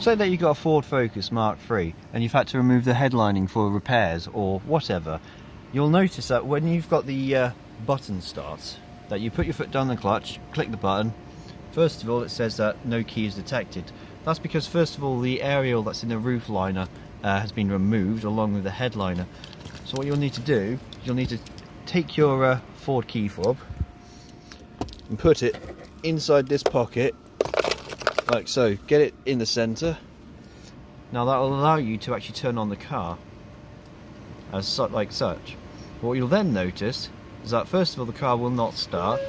Say that you've got a Ford Focus Mark III and you've had to remove the headlining for repairs or whatever. You'll notice that when you've got the button start, that you put your foot down the clutch, click the button. First of all, it says that no key is detected. That's because first of all the aerial that's in the roof liner has been removed along with the headliner. So what you'll need to do, you'll need to take your Ford key fob and put it inside this pocket like so. Get it in the center. Now that will allow you to actually turn on the car like such. What you'll then notice is that first of all the car will not start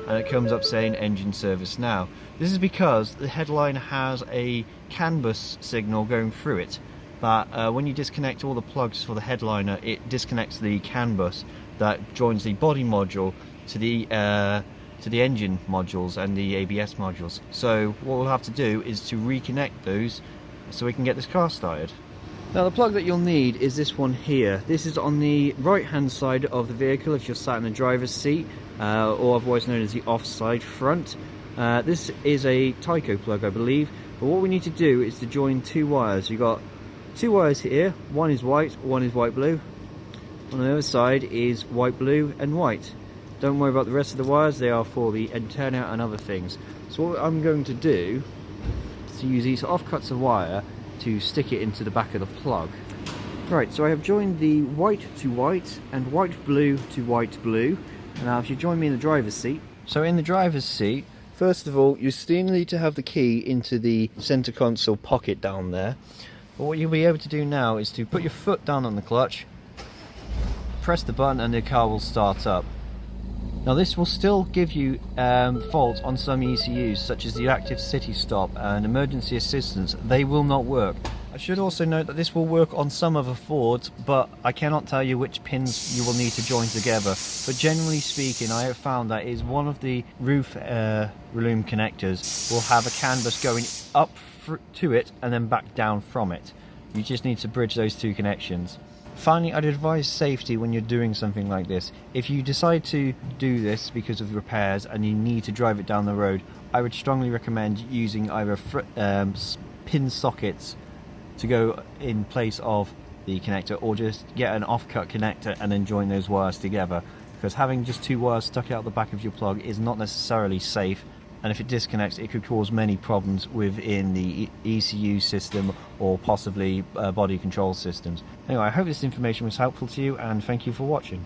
and it comes up saying engine service now. This is because the headliner has a CAN bus signal going through it, but when you disconnect all the plugs for the headliner, it disconnects the CAN bus that joins the body module to the engine modules and the ABS modules. So what we'll have to do is to reconnect those so we can get this car started. Now the plug that you'll need is this one here. This is on the right hand side of the vehicle if you're sat in the driver's seat, or otherwise known as the offside front. This is a Tyco plug, I believe, but what we need to do is to join two wires. You've got two wires here, one is white blue. On the other side is white, blue and white. Don't worry about the rest of the wires, they are for the antenna and other things. So what I'm going to do is to use these offcuts of wire to stick it into the back of the plug. Right, so I have joined the white to white and white blue to white blue. Now if you join me in the driver's seat. So in the driver's seat, first of all, you still need to have the key into the center console pocket down there. But what you'll be able to do now is to put your foot down on the clutch, press the button and the car will start up. Now this will still give you faults on some ECUs such as the active city stop and emergency assistance. They will not work. I should also note that this will work on some other Fords, but I cannot tell you which pins you will need to join together. But generally speaking, I have found that is one of the roof loom connectors will have a CAN bus going up to it and then back down from it. You just need to bridge those two connections. Finally, I'd advise safety when you're doing something like this. If you decide to do this because of repairs and you need to drive it down the road, I would strongly recommend using either pin sockets to go in place of the connector, or just get an off-cut connector and then join those wires together, because having just two wires stuck out the back of your plug is not necessarily safe, and if it disconnects it could cause many problems within the ECU system or possibly body control systems. Anyway, I hope this information was helpful to you and thank you for watching.